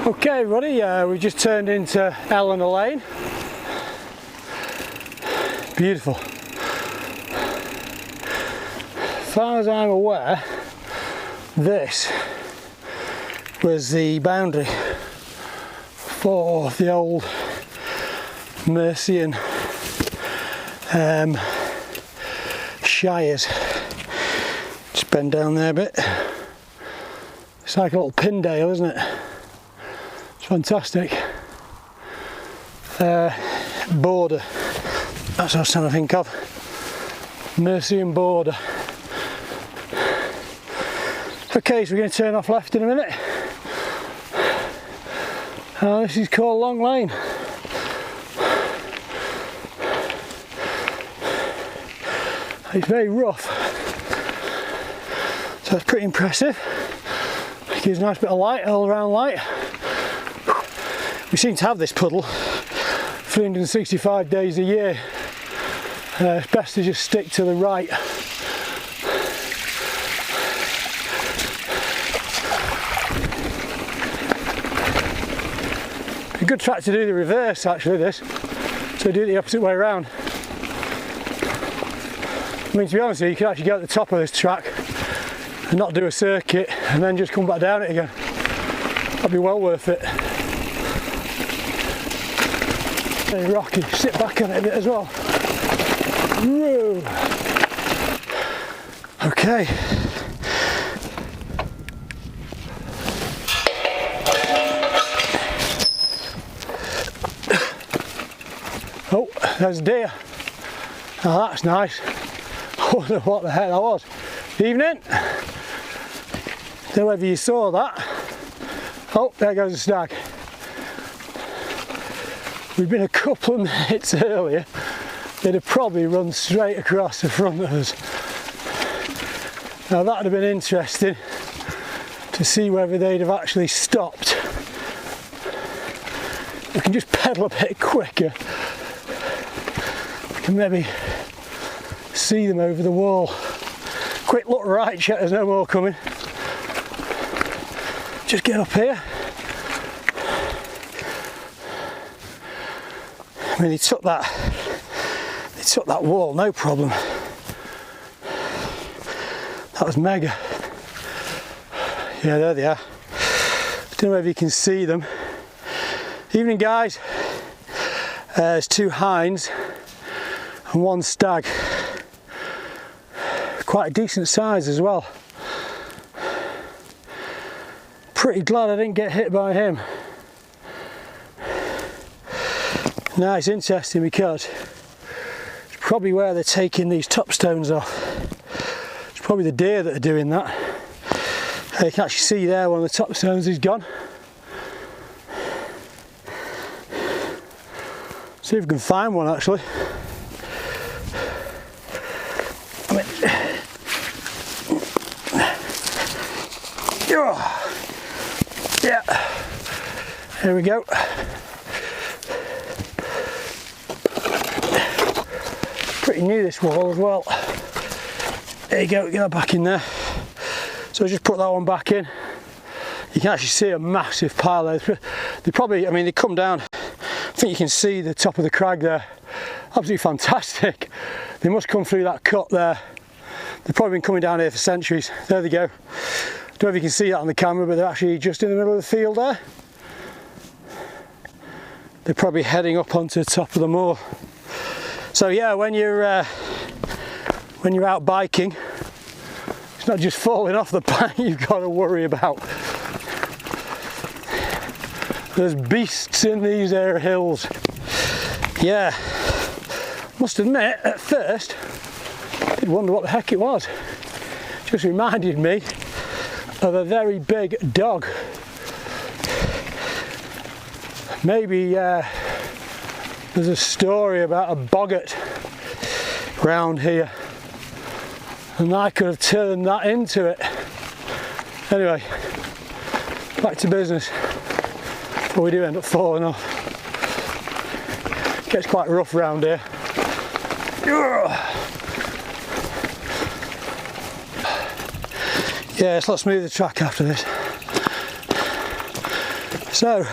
Okay everybody, we just turned into Eleanor Lane. Beautiful. As far as I'm aware, this was the boundary for the old Mercian shires. Just bend down there a bit. It's like a little Pindale, isn't it? It's fantastic. Border. That's what I was trying to think of. Mercian border. Okay, so we're going to turn off left in a minute. This is called Long Lane. It's very rough, so it's pretty impressive. It gives a nice bit of light, all around light. We seem to have this puddle 365 days a year. It's best to just stick to the right. A good track to do the reverse actually, this. So do it the opposite way around. I mean, to be honest with you, you could actually go at the top of this track and not do a circuit and then just come back down it again. That'd be well worth it. Very rocky, sit back on it a bit as well. Whoa. Okay. Oh, there's a deer. Oh, that's nice. I wonder what the heck that was. Evening. Don't know whether you saw that. Oh, there goes a stag. We've been a couple of minutes earlier. They'd have probably run straight across the front of us. Now that would have been interesting to see whether they'd have actually stopped. We can just pedal a bit quicker. We can maybe see them over the wall. Quick look right, check there's no more coming. Just get up here. I mean, they took that wall, no problem. That was mega. Yeah, there they are. Don't know if you can see them. Evening, guys. There's two hinds and one stag. Quite a decent size as well. Pretty glad I didn't get hit by him. Now it's interesting because it's probably where they're taking these top stones off. It's probably the deer that are doing that. You can actually see there one of the top stones is gone. See if we can find one actually. Yeah, here we go. Pretty new, this wall as well. There you go, get that back in there. So just put that one back in. You can actually see a massive pile there. They probably, I mean, they come down. I think you can see the top of the crag there. Absolutely fantastic. They must come through that cut there. They've probably been coming down here for centuries. There they go. Don't know if you can see that on the camera, but they're actually just in the middle of the field there. They're probably heading up onto the top of the moor. So yeah, when you're out biking, it's not just falling off the bike you've got to worry about. There's beasts in these air hills. Yeah, must admit, at first, I did wonder what the heck it was. Just reminded me of a very big dog. Maybe there's a story about a boggart round here and I could have turned that into it. Anyway, back to business before we do end up falling off. It gets quite rough round here. Yeah, it's a lot smoother track after this. So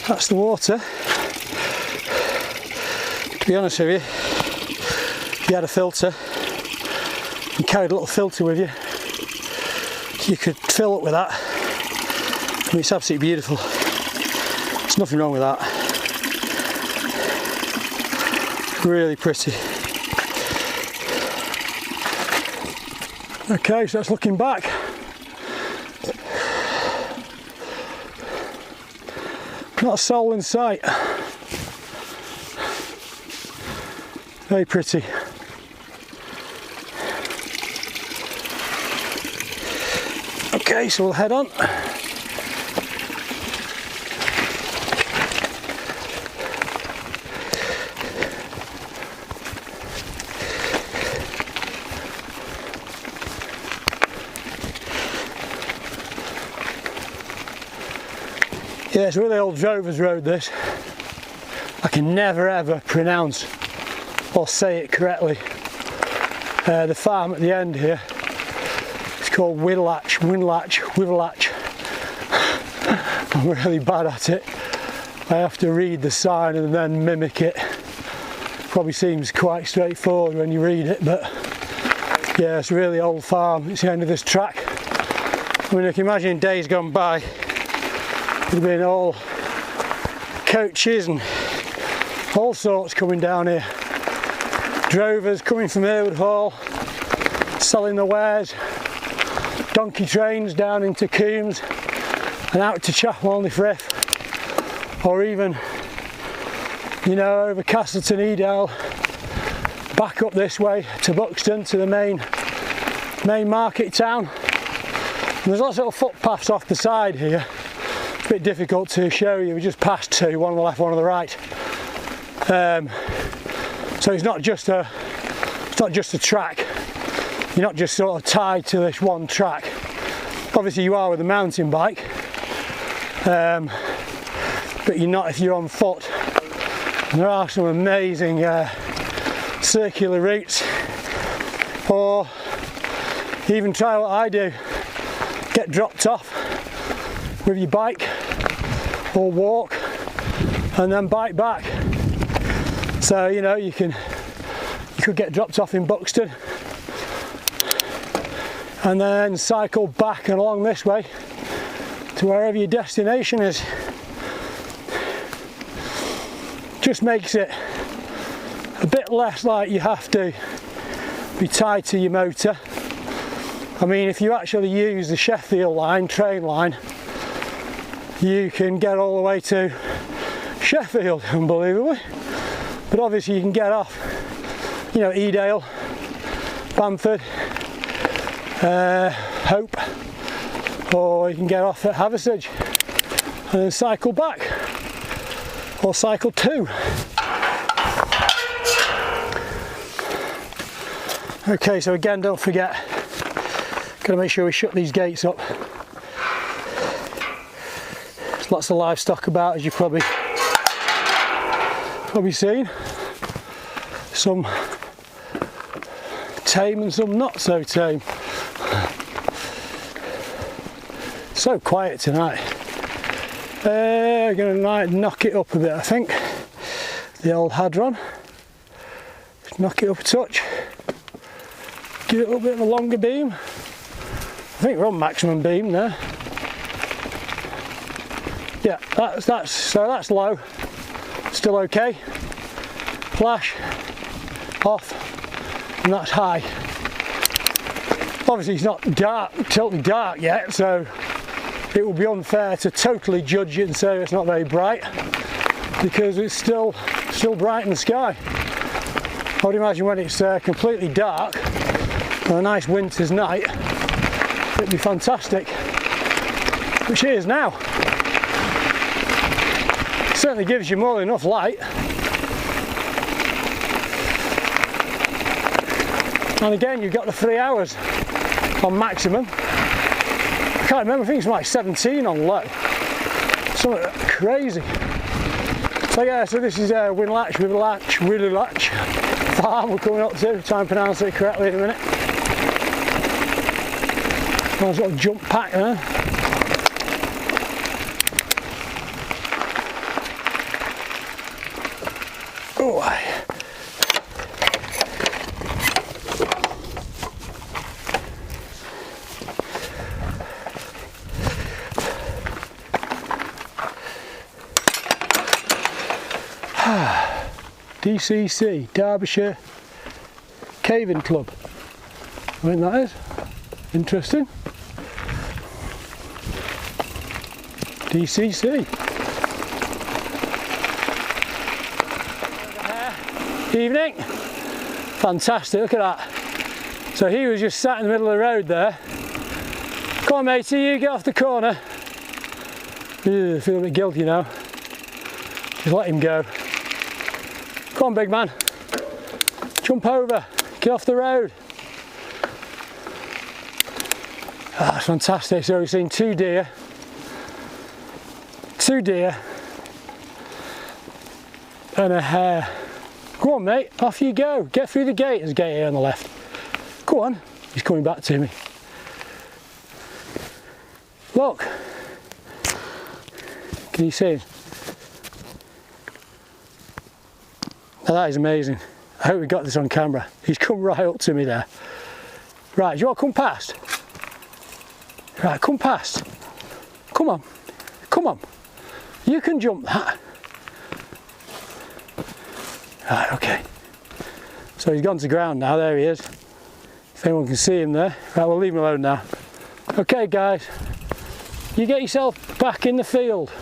that's the water. To be honest with you, if you had a filter and carried a little filter with you, you could fill up with that. I mean, it's absolutely beautiful. There's nothing wrong with that. Really pretty. Okay, so that's looking back. Not a soul in sight. Very pretty. Okay, so we'll head on. Yeah, it's a really old drover's road, this. I can never ever pronounce or say it correctly. The farm at the end here, it's called Whitehall. I'm really bad at it. I have to read the sign and then mimic it. Probably seems quite straightforward when you read it, but yeah, it's a really old farm. It's the end of this track. I mean, you can imagine days gone by, there'd been all coaches and all sorts coming down here. Drovers coming from Whitehall, selling the wares, donkey trains down into Coombs and out to Chapel-on-the-Frith, or even, you know, over Castleton, Edale, back up this way to Buxton, to the main market town. And there's lots of little footpaths off the side here. It's a bit difficult to show you. We just passed two, one on the left, one on the right. So it's not just a track. You're not just sort of tied to this one track. Obviously you are with a mountain bike, but you're not if you're on foot. And there are some amazing circular routes, or even try what I do, get dropped off with your bike or walk and then bike back. So, you know, you could get dropped off in Buxton and then cycle back and along this way to wherever your destination is. Just makes it a bit less like you have to be tied to your motor. I mean, if you actually use the Sheffield line, train line, you can get all the way to Sheffield, unbelievably. But obviously you can get off, you know, Edale, Bamford, Hope, or you can get off at Hathersage and then cycle back, or cycle to. Okay, so again, don't forget, gotta make sure we shut these gates up. There's lots of livestock about, as you've probably seen. Some tame and some not so tame. So quiet tonight. Gonna knock it up a bit, I think. The old Hadron. Just knock it up a touch. Give it a little bit of a longer beam. I think we're on maximum beam there. Yeah, that's low. Still okay. Flash, off, and that's high. Obviously it's not dark, totally dark yet, so it would be unfair to totally judge it and say it's not very bright, because it's still bright in the sky. I would imagine when it's completely dark on a nice winter's night, it'd be fantastic, which it is now. It certainly gives you more than enough light. And again, you've got the 3 hours on maximum. I can't remember, I think it's like 17 on low. Something crazy. So yeah, so this is Whitehall farm we're coming up to. Try and pronounce it correctly in a minute. Nice little jump pack there. DCC, Derbyshire Caving Club. I think that is. Interesting. DCC. Evening. Fantastic, look at that. So he was just sat in the middle of the road there. Come on matey, you get off the corner. Ew, I feel a bit guilty now. Just let him go. Come on big man. Jump over, get off the road. Ah, that's fantastic. So we've seen two deer and a hare. Go on mate, off you go. Get through the gate. There's a gate here on the left. Go on. He's coming back to me. Look. Can you see him? Now that is amazing. I hope we got this on camera. He's come right up to me there. Right, do you want to come past? Right, come past. Come on. Come on. You can jump that. Right, okay. So he's gone to ground now, there he is. If anyone can see him there. Right, we'll leave him alone now. Okay guys, you get yourself back in the field.